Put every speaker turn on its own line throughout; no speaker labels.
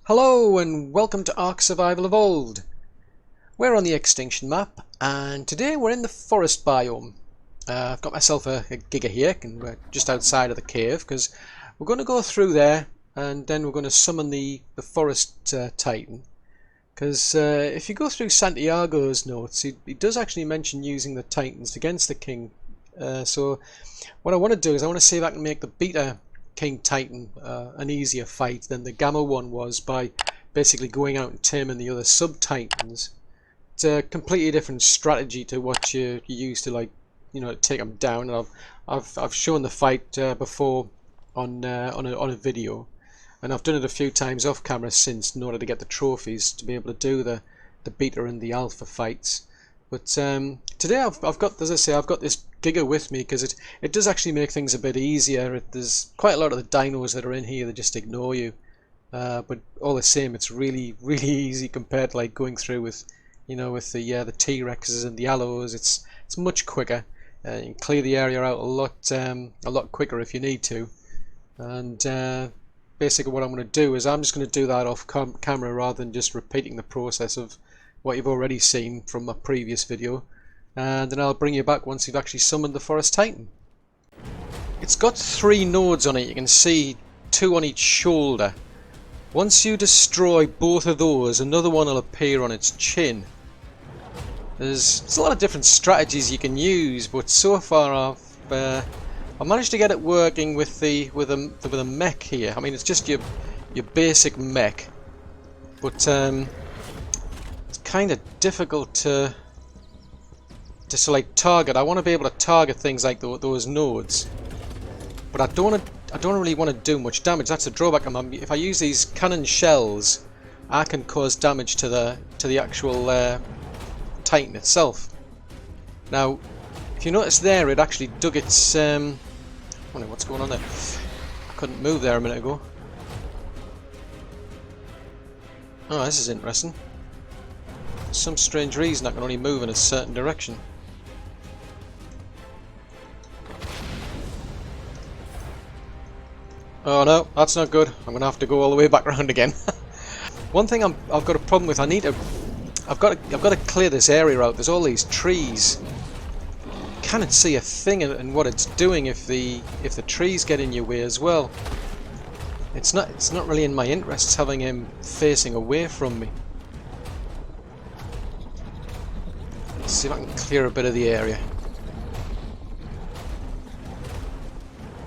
Hello and welcome to ARK Survival Evolved. We're on the Extinction map and today we're in the forest biome. I've got myself a giga here and we're just outside of the cave because we're going to go through there and then we're going to summon the forest titan. Because if you go through Santiago's notes, he does actually mention using the titans against the king. So what I want to do is I want to see if I can make the beta King Titan an easier fight than the Gamma one was by basically going out and taming the other sub-titans. It's a completely different strategy to what you use to take them down. And I've shown the fight before on a video, and I've done it a few times off camera since in order to get the trophies to be able to do the beta and the alpha fights. But today I've got, as I say, I've got this Giga with me because it does actually make things a bit easier. There's quite a lot of the dinos that are in here that just ignore you, but all the same, it's really easy compared to like going through with, with the T-Rexes and the Allos. It's much quicker. You can clear the area out a lot quicker if you need to. And basically, what I'm going to do is I'm just going to do that off camera rather than just repeating the process of what you've already seen from my previous video. And then I'll bring you back once you've actually summoned the Forest Titan. It's got 3 nodes on it. You can see 2 on each shoulder. Once you destroy both of those, another one will appear on its chin. There's a lot of different strategies you can use, but so far I've managed to get it working with a mech here. I mean, it's just your basic mech, but it's kind of difficult to select target. I want to be able to target things like those nodes, but I don't really want to do much damage. That's the drawback. If I use these cannon shells, I can cause damage to the actual Titan itself. Now, if you notice there, it actually dug its. I don't know what's going on there. I couldn't move there a minute ago. Oh, this is interesting. For some strange reason, I can only move in a certain direction. Oh no, that's not good. I'm gonna have to go all the way back around again. One thing I've got a problem with. I've got to clear this area out. There's all these trees. Can't see a thing in what it's doing if the trees get in your way as well. It's not really in my interests having him facing away from me. Let's see if I can clear a bit of the area.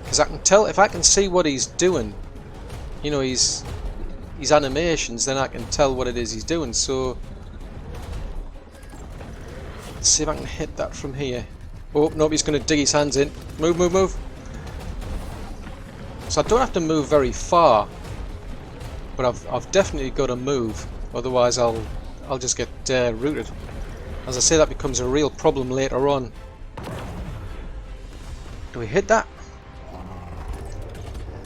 Because I can tell, if I can see what he's doing, his animations, then I can tell what it is he's doing. So let's see if I can hit that from here. Oh, nope, he's going to dig his hands in. Move, move, move. So I don't have to move very far, but I've definitely got to move. Otherwise, I'll just get rooted. As I say, that becomes a real problem later on. Do we hit that?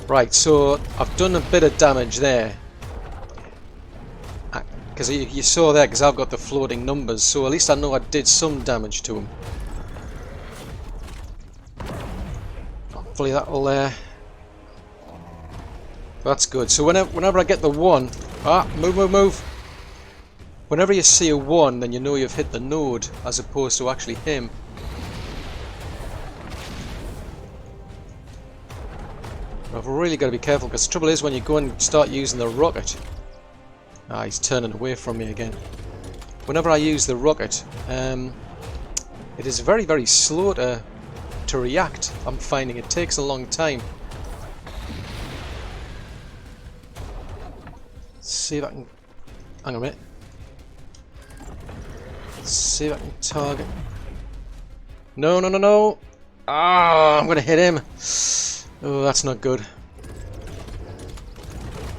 Right, so I've done a bit of damage there. Because you saw there, because I've got the floating numbers, so at least I know I did some damage to him. Hopefully that'll... That's good. So whenever I get the 1... move, move, move! Whenever you see a 1, then you know you've hit the node, as opposed to actually him. I've really got to be careful, because the trouble is when you go and start using the rocket... he's turning away from me again. Whenever I use the rocket, it is very slow to react. I'm finding it takes a long time. Let's see if I can... Hang on a minute. Let's see if I can target... No! I'm going to hit him. Oh, that's not good.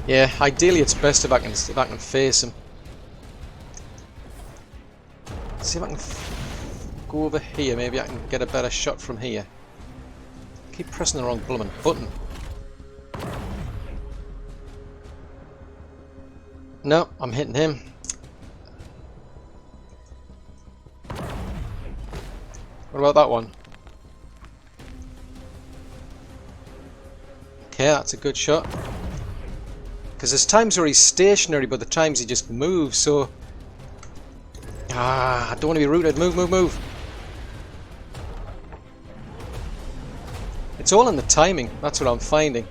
Yeah, ideally it's best if I can face him. Let's see if I can go over here. Maybe I can get a better shot from here. Keep pressing the wrong blooming button. No, I'm hitting him. What about that one? Okay, that's a good shot. Because there's times where he's stationary, but the times he just moves, so... I don't want to be rooted. Move, move, move. It's all in the timing. That's what I'm finding.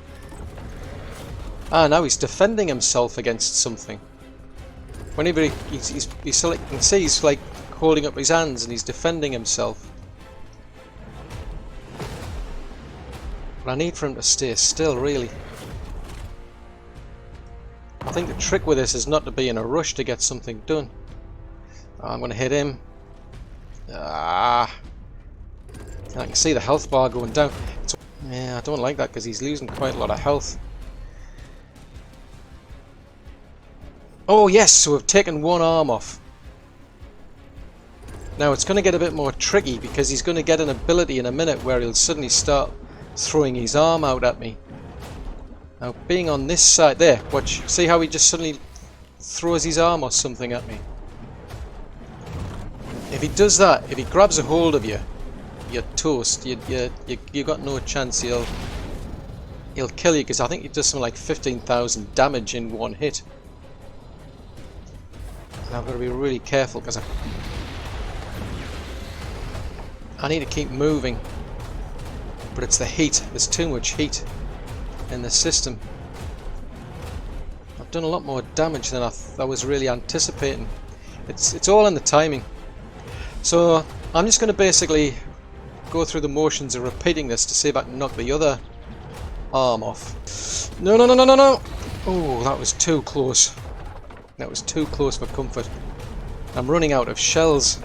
Now he's defending himself against something. Whenever he's like, you can see he's like holding up his hands and he's defending himself. But I need for him to stay still, really. I think the trick with this is not to be in a rush to get something done. I'm going to hit him. I can see the health bar going down. Yeah, I don't like that because he's losing quite a lot of health. Oh yes, so we've taken one arm off. Now it's going to get a bit more tricky because he's going to get an ability in a minute where he'll suddenly start throwing his arm out at me. Now being on this side, there, watch, see how he just suddenly throws his arm or something at me. If he does that, if he grabs a hold of you, you're toast. You got no chance. He'll kill you because I think he does something like 15,000 damage in one hit. And I've got to be really careful because I need to keep moving. But it's the heat. There's too much heat in the system. I've done a lot more damage than I was really anticipating. It's all in the timing. So I'm just going to basically go through the motions of repeating this to see if I can knock the other arm off. No, no, no, no, no, no! Oh, that was too close. That was too close for comfort. I'm running out of shells.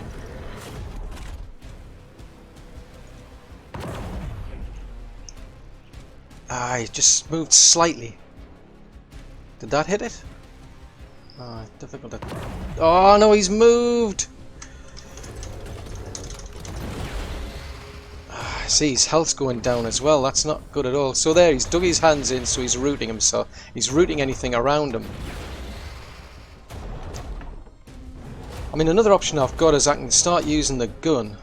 He just moved slightly. Did that hit it? Difficult to... Oh no, he's moved! See, his health's going down as well. That's not good at all. So there, he's dug his hands in, so he's rooting himself. He's rooting anything around him. I mean, another option I've got is I can start using the gun.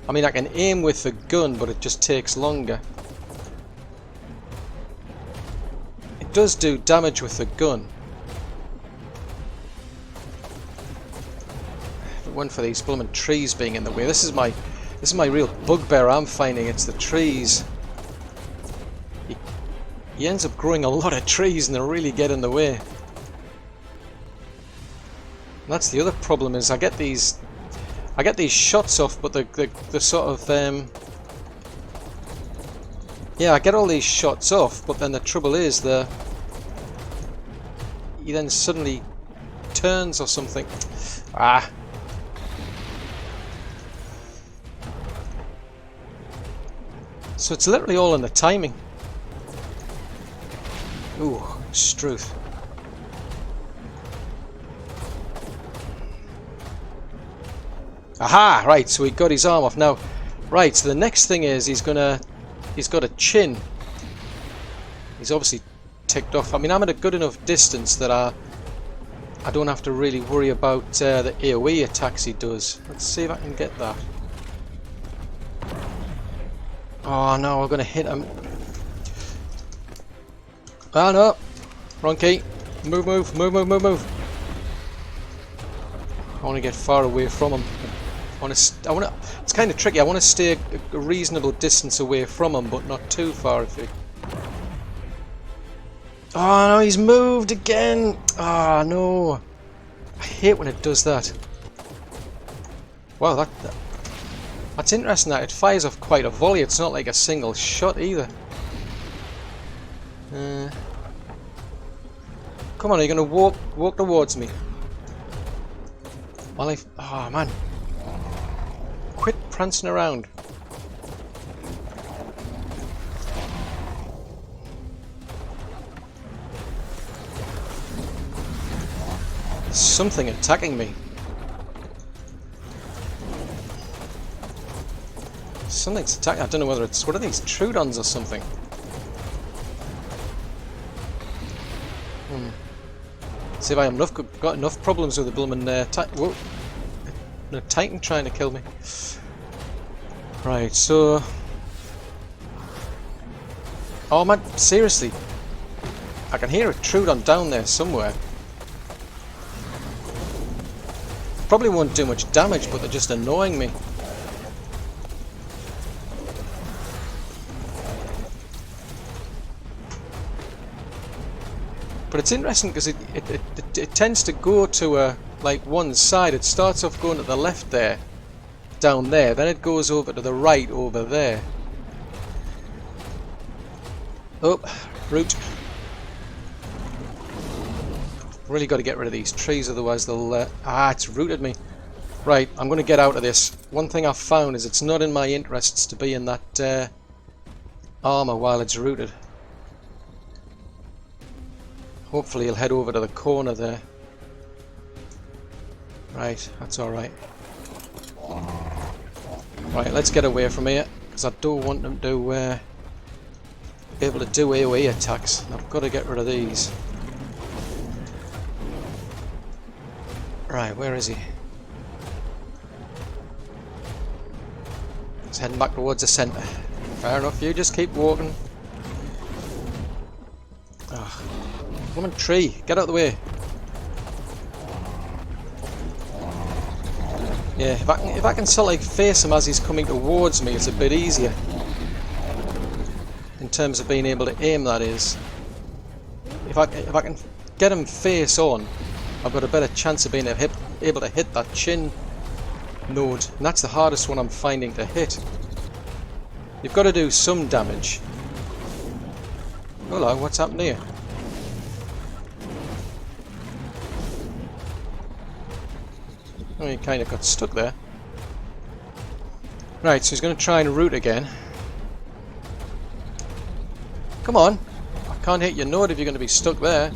I mean, I can aim with the gun, but it just takes longer. It does do damage with the gun. If it weren't for these blooming trees being in the way. This is my real bugbear I'm finding. It's the trees. He ends up growing a lot of trees and they really get in the way. And that's the other problem is I get these shots off, but the sort of yeah, I get all these shots off, but then the trouble is he then suddenly turns or something. So it's literally all in the timing. Ooh, Struth. Aha! Right, so he got his arm off. Now, right, so the next thing is he's got a chin. He's obviously ticked off. I mean, I'm at a good enough distance that I don't have to really worry about the AoE attacks he does. Let's see if I can get that. Oh no, we're going to hit him. Oh no! Wrong key. Move, move, move, move, move, move. I want to get far away from him. It's kind of tricky. I want to stay a reasonable distance away from him, but not too far. Oh no, he's moved again! Ah no! I hate when it does that. Wow, that's interesting that it fires off quite a volley. It's not like a single shot either. Come on, are you going to walk towards me? Well, oh man. Quit prancing around. There's something attacking me. Something's attacking. I don't know whether it's... What are these? Trudons or something? See if I have got enough problems with the blooming Whoa! No, Titan trying to kill me. Right, so... Oh man, seriously. I can hear a Trudon down there somewhere. Probably won't do much damage, but they're just annoying me. But it's interesting because it tends to go to like one side. It starts off going to the left there, down there, then it goes over to the right over there. Oh, root. Really got to get rid of these trees, otherwise they'll... it's rooted me. Right, I'm going to get out of this. One thing I've found is it's not in my interests to be in that armor while it's rooted. Hopefully he'll head over to the corner there. Right, that's alright. Right, let's get away from here, because I don't want them to be able to do AoE attacks. I've got to get rid of these. Right, where is he? He's heading back towards the centre. Fair enough, you just keep walking. Oh, come on, tree, get out of the way. Yeah, if I can sort of like face him as he's coming towards me, it's a bit easier. In terms of being able to aim, that is. If I can get him face on, I've got a better chance of being able to hit that chin node, and that's the hardest one I'm finding to hit. You've got to do some damage. Hello, what's happened here? Oh, he kind of got stuck there. Right, so he's going to try and root again. Come on! I can't hit your node if you're going to be stuck there.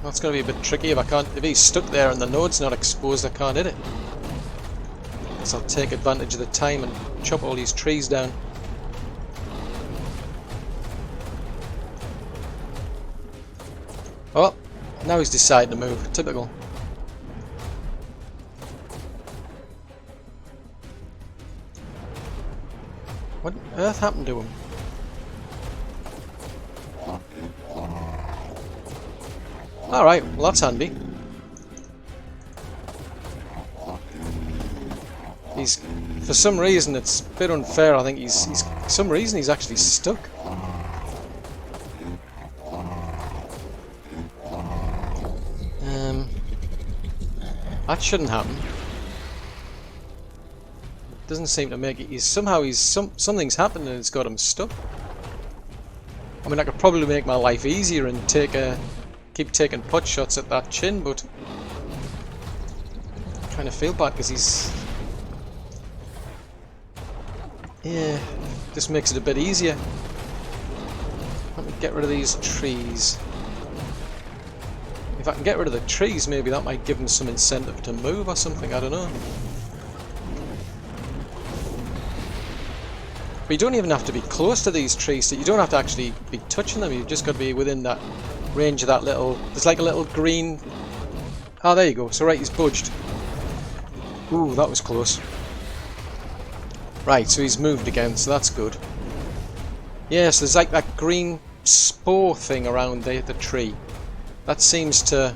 That's going to be a bit tricky if he's stuck there and the node's not exposed. I can't hit it. So I'll take advantage of the time and chop all these trees down. Oh, now he's decided to move. Typical. What on earth happened to him? Alright, well that's handy. He's, for some reason, it's a bit unfair, I think he's for some reason he's actually stuck. That shouldn't happen. Doesn't seem to make it. Something's happened and it's got him stuck. I mean, I could probably make my life easier and keep taking pot shots at that chin, but I kind of feel bad because he's... Yeah, just makes it a bit easier. Let me get rid of these trees. If I can get rid of the trees, maybe that might give him some incentive to move or something, I don't know. But you don't even have to be close to these trees, so you don't have to actually be touching them, you've just got to be within that range of that little... There's like a little green... Ah, there you go, so right, he's budged. Ooh, that was close. Right, so he's moved again, so that's good. Yes, there's like that green spore thing around the tree. That seems to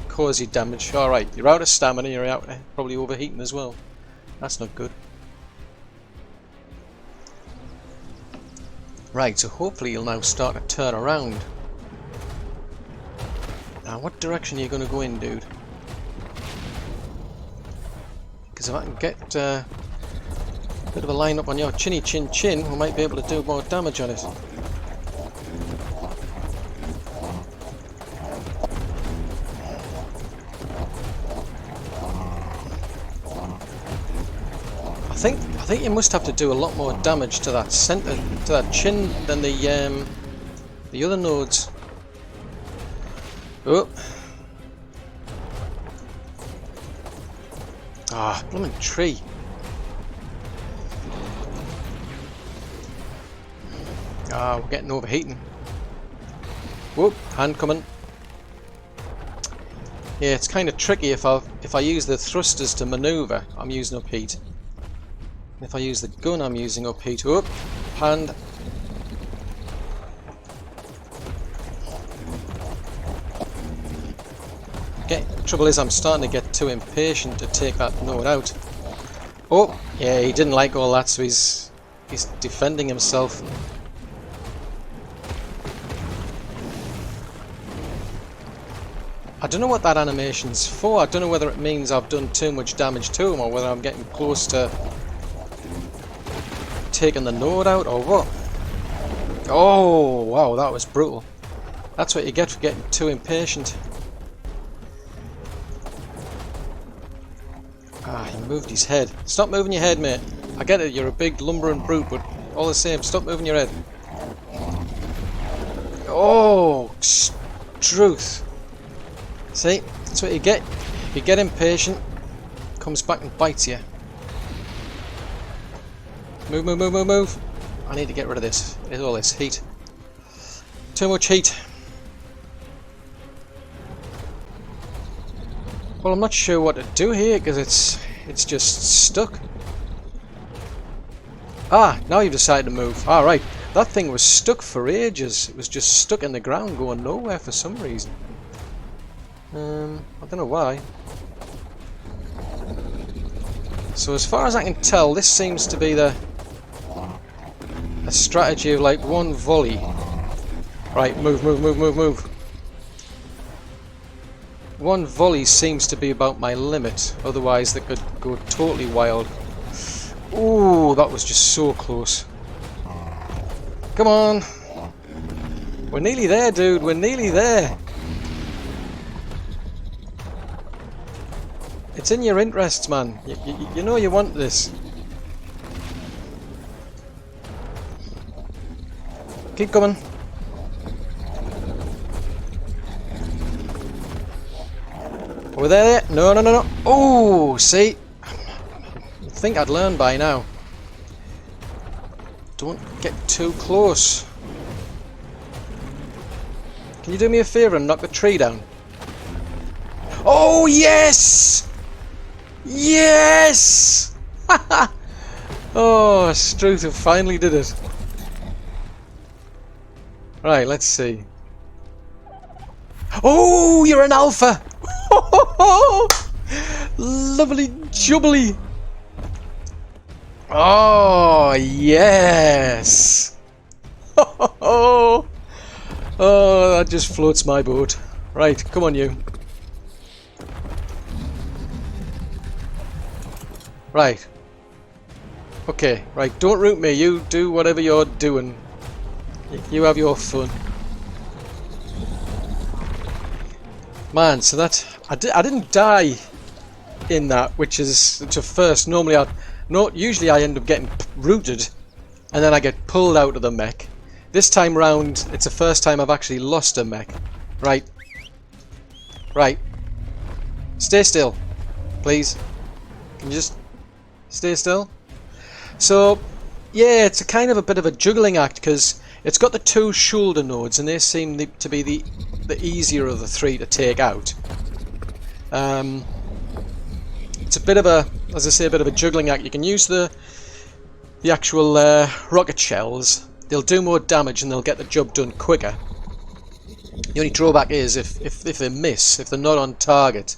cause you damage. Alright, you're out of stamina, you're out probably overheating as well. That's not good. Right, so hopefully you'll now start to turn around. Now, what direction are you going to go in, dude? Because if I can get a bit of a line up on your chinny chin chin, we might be able to do more damage on it. I think you must have to do a lot more damage to that center, to that chin, than the other nodes. Oh. Ah, blooming tree. Ah, we're getting overheating. Whoop, hand coming. Yeah, it's kind of tricky if I use the thrusters to maneuver, I'm using up heat. If I use the gun, I'm using up heat. Up, hand. Okay, trouble is I'm starting to get too impatient to take that node out. Oh, yeah, he didn't like all that, so he's defending himself. I don't know what that animation's for. I don't know whether it means I've done too much damage to him or whether I'm getting close to taking the node out or what. Oh, wow, that was brutal. That's what you get for getting too impatient. Ah, he moved his head. Stop moving your head, mate. I get it, you're a big lumbering brute, but all the same, stop moving your head. Oh, truth. See, that's what you get. If you get impatient, it comes back and bites you. Move, move, move, move, move. I need to get rid of this. It's all this heat. Too much heat. Well, I'm not sure what to do here because it's just stuck. Ah, now you've decided to move. Ah, right. That thing was stuck for ages. It was just stuck in the ground going nowhere for some reason. I don't know why. So as far as I can tell, this seems to be a strategy of like one volley. Right, move, move, move, move, move. One volley seems to be about my limit, otherwise they could go totally wild. Ooh, that was just so close. Come on. We're nearly there, dude, we're nearly there. It's in your interests, man. You know you want this. Keep coming. Are we there yet? No, no, no, no. Oh, see? I think I'd learn by now. Don't get too close. Can you do me a favour and knock the tree down? Oh, yes! Yes! Oh, Struth finally did it. Right, let's see. Oh, you're an alpha! Lovely jubbly! Oh, yes! Oh, that just floats my boat. Right, come on, you. Right. Okay, right, don't root me, you do whatever you're doing. You have your fun. Man, so that... I didn't die in that, which is a first. Normally usually I end up getting rooted, and then I get pulled out of the mech. This time round, it's the first time I've actually lost a mech. Right. Right. Stay still, please. Can you just... stay still? So, yeah, it's a kind of a bit of a juggling act because it's got the two shoulder nodes and they seem to be the easier of the three to take out. It's a bit of a, as I say, a bit of a juggling act. You can use the actual rocket shells. They'll do more damage and they'll get the job done quicker. The only drawback is if they miss, if they're not on target,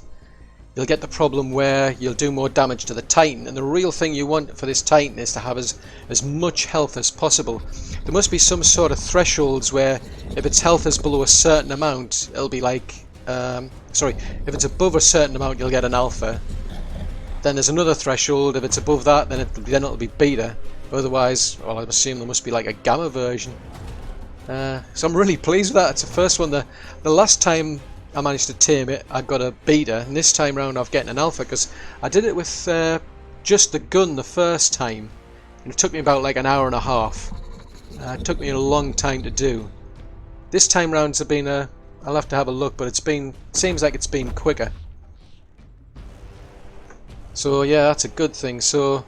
you'll get the problem where you'll do more damage to the Titan, and the real thing you want for this Titan is to have as much health as possible. There must be some sort of thresholds where if its health is below a certain amount, it'll be like... sorry, if it's above a certain amount, you'll get an alpha. Then there's another threshold, if it's above that, then it'll be beta. Otherwise, well, I assume there must be like a gamma version. So I'm really pleased with that. It's the first one. The last time I managed to tame it, I got a beta, and this time round I've getting an alpha because I did it with just the gun the first time, and it took me about like an hour and a half. It took me a long time to do. This time round it's been I'll have to have a look, but seems like it's been quicker. So yeah, that's a good thing. So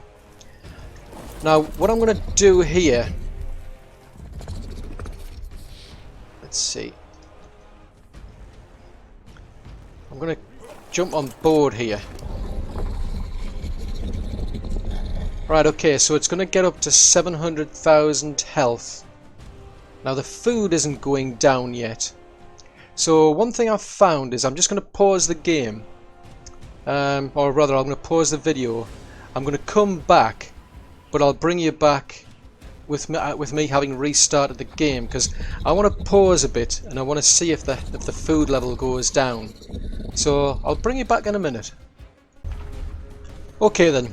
now what I'm going to do here, let's see. I'm going to jump on board here. Right, okay, so it's going to get up to 700,000 health. Now the food isn't going down yet. So one thing I've found is I'm just going to pause the game. Or rather, I'm going to pause the video. I'm going to come back, but I'll bring you back with me having restarted the game, because I want to pause a bit and I want to see if the food level goes down. So I'll bring you back in a minute. Okay then.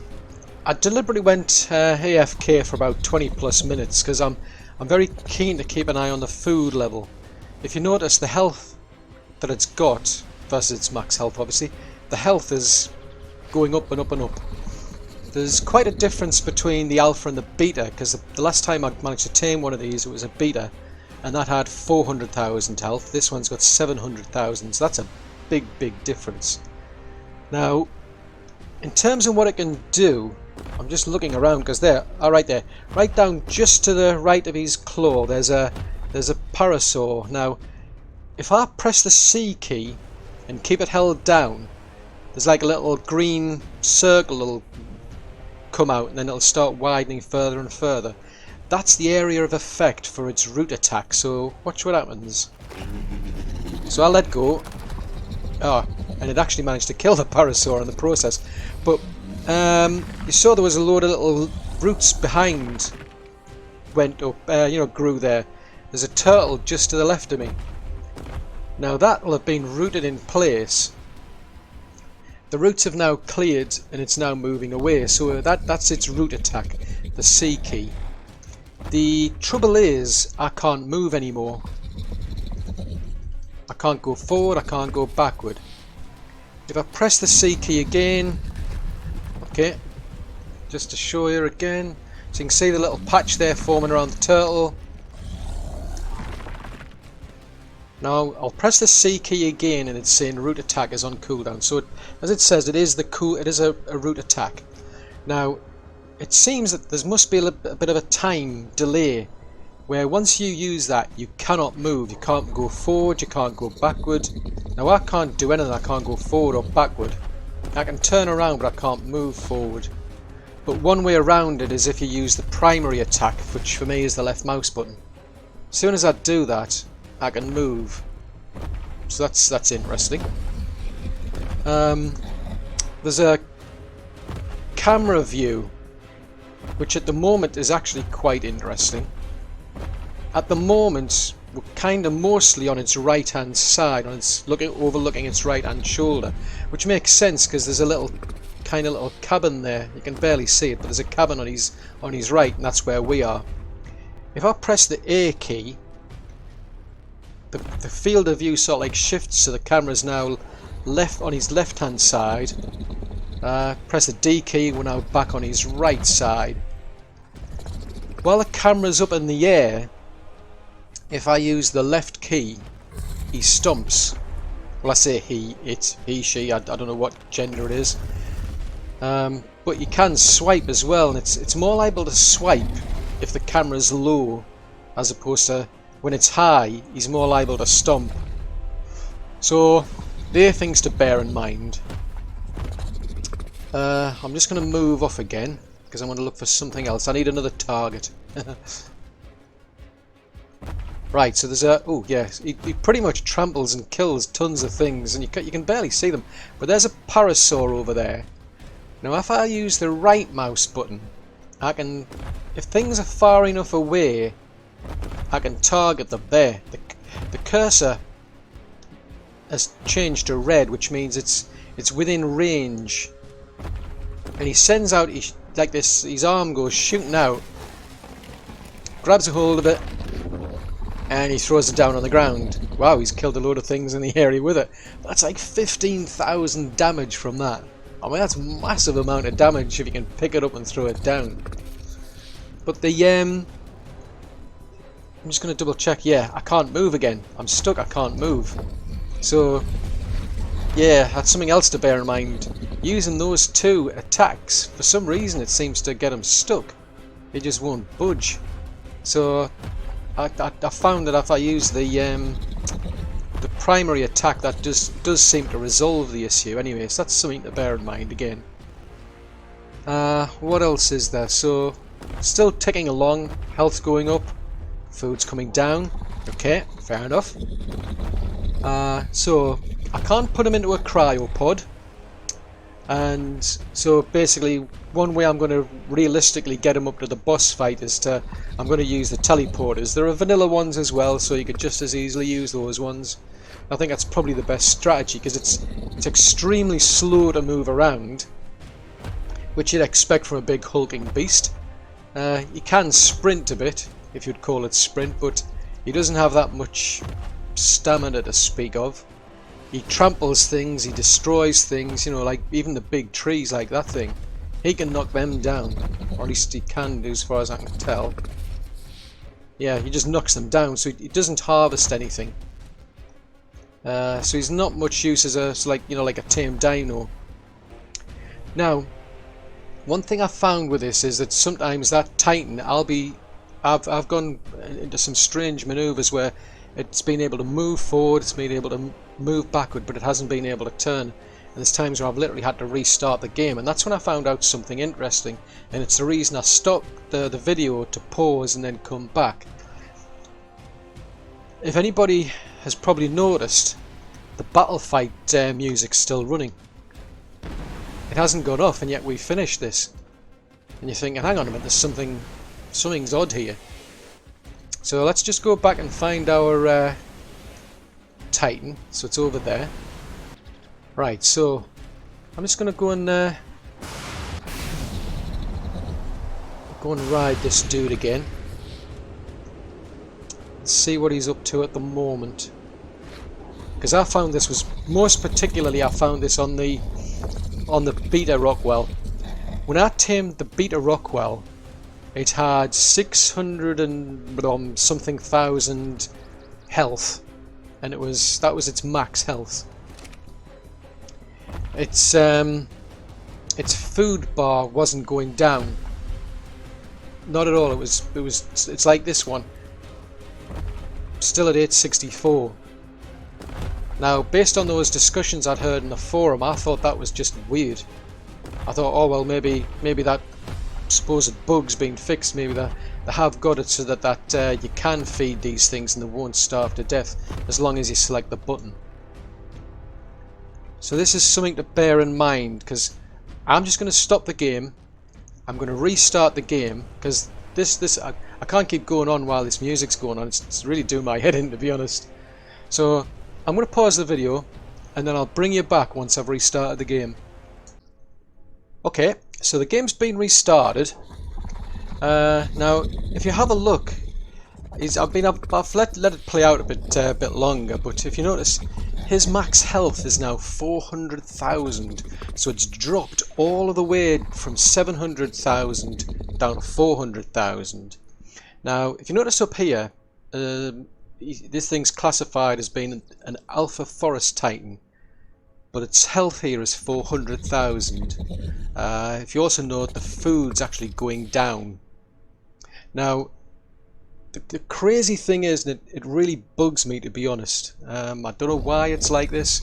I deliberately went AFK for about 20 plus minutes because I'm very keen to keep an eye on the food level. If you notice, the health that it's got versus its max health, obviously, the health is going up and up and up. There's quite a difference between the alpha and the beta, because the last time I managed to tame one of these, it was a beta, and that had 400,000 health. This one's got 700,000, so that's a big difference. Now, in terms of what it can do, I'm just looking around because there, right there, right down just to the right of his claw, there's a parasaur. Now, if I press the C key and keep it held down, there's like a little green circle that'll come out, and then it'll start widening further and further. That's the area of effect for its root attack. So watch what happens. So I'll let go. Oh, and it actually managed to kill the parasaur in the process. But you saw there was a load of little roots behind went up, grew there. There's a turtle just to the left of me. Now that will have been rooted in place. The roots have now cleared and it's now moving away. So that's its root attack, the C key. The trouble is I can't move anymore. I can't go forward, I can't go backward. If I press the C key again, okay, just to show you again, so you can see the little patch there forming around the turtle. Now I'll press the C key again and it's saying root attack is on cooldown. So as it says, it is a root attack. Now it seems that there must be a bit of a time delay where once you use that you cannot move, you can't go forward, you can't go backward. Now I can't do anything, I can't go forward or backward. I can turn around but I can't move forward. But one way around it is if you use the primary attack, which for me is the left mouse button. As soon as I do that, I can move. So that's interesting. There's a camera view, which at the moment is actually quite interesting. At the moment, we're kind of mostly on its right hand side, overlooking its right hand shoulder, which makes sense because there's a little cabin there. You can barely see it, but there's a cabin on his right, and that's where we are. If I press the A key, the field of view sort of like shifts, so the camera's now left on his left hand side. Press the D key, we're now back on his right side. While the camera's up in the air, if I use the left key, he stomps. Well, I say he, it's he, she, I don't know what gender it is. But you can swipe as well, and it's more liable to swipe if the camera's low, as opposed to when it's high, he's more liable to stomp. So, there are things to bear in mind. I'm just going to move off again, because I want to look for something else. I need another target. Right, so there's a... oh, yeah, he pretty much tramples and kills tons of things, and you can barely see them. But there's a parasaur over there. Now, if I use the right mouse button, I can... if things are far enough away, I can target them there. The cursor has changed to red, which means it's within range. And he sends out like this, his arm goes shooting out, grabs a hold of it, and he throws it down on the ground. Wow, he's killed a load of things in the area with it. That's like 15,000 damage from that. I mean, that's a massive amount of damage if you can pick it up and throw it down. But the I'm just going to double check. Yeah, I can't move again. I'm stuck, I can't move. So yeah, that's something else to bear in mind. Using those two attacks, for some reason it seems to get him stuck. He just won't budge. So I found that if I use the primary attack, that does seem to resolve the issue anyway, so that's something to bear in mind again. What else is there? So, still ticking along, health going up, food's coming down. Okay, fair enough. So, I can't put him into a cryopod. And so basically, one way I'm going to realistically get him up to the boss fight is I'm going to use the teleporters. There are vanilla ones as well, so you could just as easily use those ones. I think that's probably the best strategy, because it's extremely slow to move around, which you'd expect from a big hulking beast. You can sprint a bit, if you'd call it sprint, but he doesn't have that much stamina to speak of. He tramples things, he destroys things, you know, like even the big trees like that thing. He can knock them down, or at least he can do as far as I can tell. Yeah, he just knocks them down, so he doesn't harvest anything. So he's not much use as like a tame dino. Now, one thing I found with this is that sometimes that Titan, I've gone into some strange maneuvers where it's been able to move forward, it's been able to move backward, but it hasn't been able to turn. And there's times where I've literally had to restart the game, and that's when I found out something interesting, and it's the reason I stopped the video to pause and then come back. If anybody has probably noticed, the battle fight music's still running. It hasn't gone off, and yet we finished this. And you're thinking, hang on a minute, something's odd here. So let's just go back and find our Titan. So it's over there. Right, so I'm just going to go and ride this dude again. Let's see what he's up to at the moment. Because I found this was, most particularly I found this on the Beta Rockwell. When I tamed the Beta Rockwell, it had 600 and something thousand health, and that was its max health. Its food bar wasn't going down, not at all. It's like this one, still at 864. Now, based on those discussions I'd heard in the forum, I thought that was just weird. I thought, oh well, maybe that supposed bug's been fixed. Maybe they have got it so that you can feed these things and they won't starve to death as long as you select the button. So this is something to bear in mind, because I'm just going to stop the game. I'm going to restart the game, because I can't keep going on while this music's going on. It's really doing my head in, to be honest. So I'm going to pause the video, and then I'll bring you back once I've restarted the game. Okay, so the game's been restarted. Now, if you have a look, I've let it play out a bit longer, but if you notice, his max health is now 400,000, so it's dropped all of the way from 700,000 down to 400,000. Now, if you notice up here, this thing's classified as being an Alpha Forest Titan, but its health here is 400,000. If you also note, the food's actually going down. Now, the crazy thing is that it really bugs me, to be honest. I don't know why it's like this.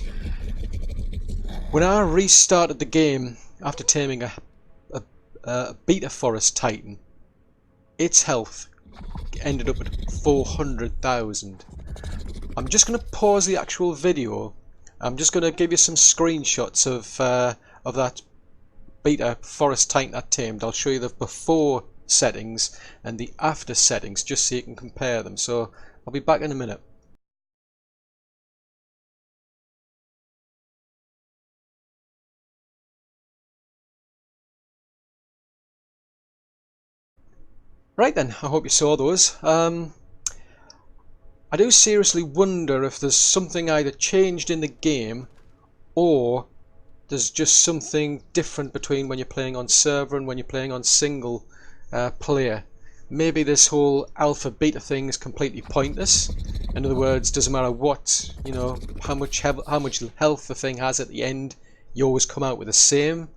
When I restarted the game after taming a Beta Forest Titan, its health ended up at 400,000. I'm just going to pause the actual video. I'm just going to give you some screenshots of that Beta Forest Titan I tamed. I'll show you the before settings and the after settings, just so you can compare them. So I'll be back in a minute. Right then, I hope you saw those. I do seriously wonder if there's something either changed in the game, or there's just something different between when you're playing on server and when you're playing on single player. Maybe this whole alpha beta thing is completely pointless. In other words, doesn't matter what, you know, how much health the thing has at the end, you always come out with the same.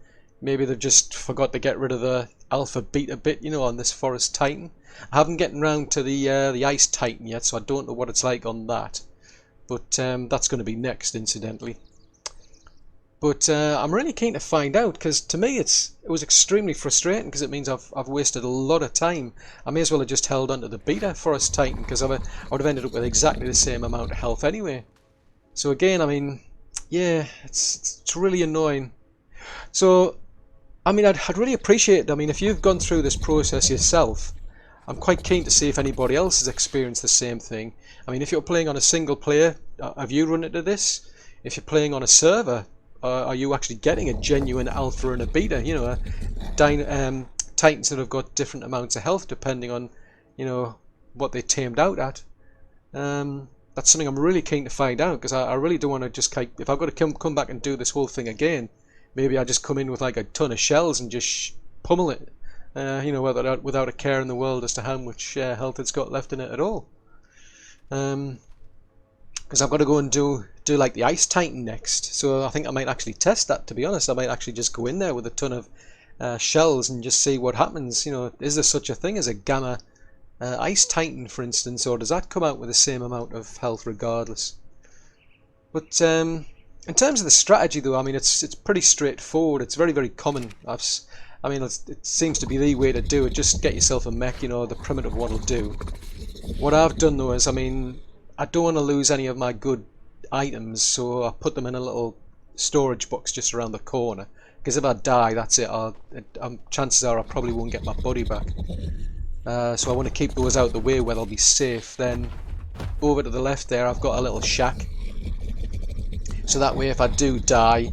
Maybe they've just forgot to get rid of the alpha beta bit, you know, on this Forest Titan. I haven't gotten round to the Ice Titan yet, so I don't know what it's like on that. but that's going to be next, incidentally. But I'm really keen to find out, because to me it was extremely frustrating, because it means I've wasted a lot of time. I may as well have just held on to the beta Forest Titan, because I would have ended up with exactly the same amount of health anyway. So again, I mean, yeah, it's really annoying. So, I mean, I'd really appreciate it. I mean, if you've gone through this process yourself, I'm quite keen to see if anybody else has experienced the same thing. I mean, if you're playing on a single player, have you run into this? If you're playing on a server, are you actually getting a genuine alpha and a beta? You know, titans that have got different amounts of health depending on, you know, what they tamed out at. That's something I'm really keen to find out, because I really don't want to just, if I've got to come back and do this whole thing again, maybe I just come in with like a ton of shells and just pummel it, you know, without a care in the world as to how much health it's got left in it at all. Because I've got to go and do like the Ice Titan next, so I think I might actually test that, to be honest. I might actually just go in there with a ton of shells and just see what happens. You know, is there such a thing as a Gamma Ice Titan, for instance, or does that come out with the same amount of health regardless? But in terms of the strategy, though, I mean, it's pretty straightforward. It's very, very common. I mean, it seems to be the way to do it. Just get yourself a mech, you know, the primitive one will do. What I've done, though, is, I mean, I don't want to lose any of my good items, so I put them in a little storage box just around the corner, because if I die, that's it. Chances are I probably won't get my body back. So I want to keep those out of the way where they'll be safe. Then over to the left there, I've got a little shack, so that way if I do die,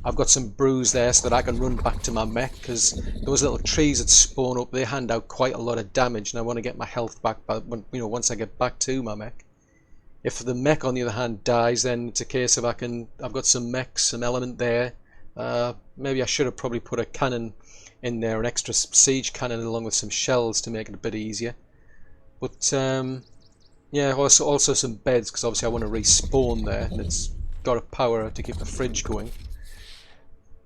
I've got some brews there so that I can run back to my mech, because those little trees that spawn up, they hand out quite a lot of damage, and I want to get my health back you know, once I get back to my mech. If the mech, on the other hand, dies, then it's a case of I've got some mechs, some element there. Maybe I should have probably put a cannon in there, an extra siege cannon along with some shells to make it a bit easier. But yeah, also some beds, because obviously I want to respawn there, and it's got a power to keep the fridge going.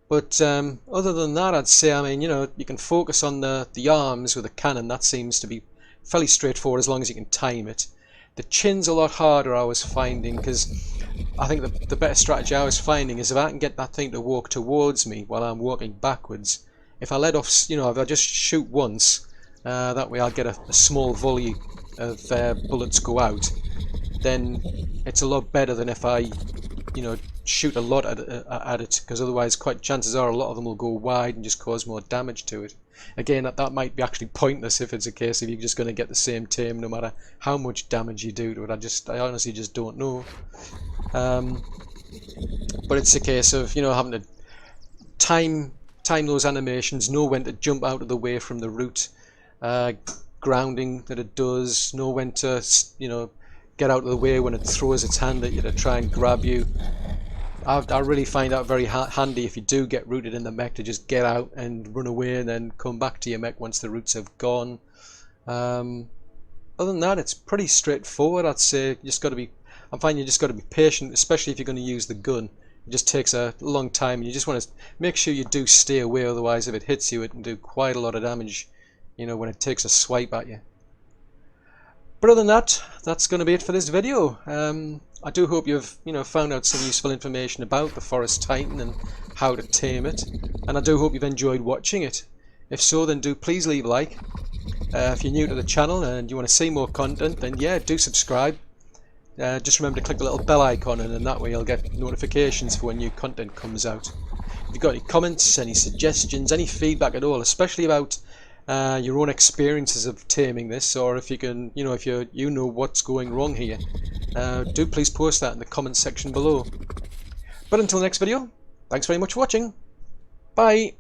But other than that, I'd say, I mean, you know, you can focus on the arms with a cannon. That seems to be fairly straightforward as long as you can time it. The chin's a lot harder, I was finding, because I think the better strategy I was finding is if I can get that thing to walk towards me while I'm walking backwards, if I let off, you know, if I just shoot once, that way I'll get a small volley of bullets go out, then it's a lot better than if I, you know, shoot a lot at it, because otherwise chances are a lot of them will go wide and just cause more damage to it. Again, that might be actually pointless if it's a case of you're just going to get the same tame no matter how much damage you do to it. I honestly just don't know. But it's a case of, you know, having to time those animations, know when to jump out of the way from the root, grounding that it does, know when to, you know, get out of the way when it throws its hand at you to try and grab you. I really find that very handy if you do get rooted in the mech, to just get out and run away and then come back to your mech once the roots have gone. Other than that, it's pretty straightforward. I'd say I'm finding you just got to be patient, especially if you're going to use the gun. It just takes a long time, and you just want to make sure you do stay away, otherwise if it hits you, it can do quite a lot of damage, you know, when it takes a swipe at you. But other than that, that's going to be it for this video. I do hope you've, you know, found out some useful information about the Forest Titan and how to tame it, and I do hope you've enjoyed watching it. If so, then do please leave a like. If you're new to the channel and you want to see more content, then yeah, do subscribe. Just remember to click the little bell icon, and that way you'll get notifications for when new content comes out. If you've got any comments, any suggestions, any feedback at all, especially about your own experiences of taming this, or if you can, you know, if you know what's going wrong here, do please post that in the comments section below. But until next video, thanks very much for watching. Bye.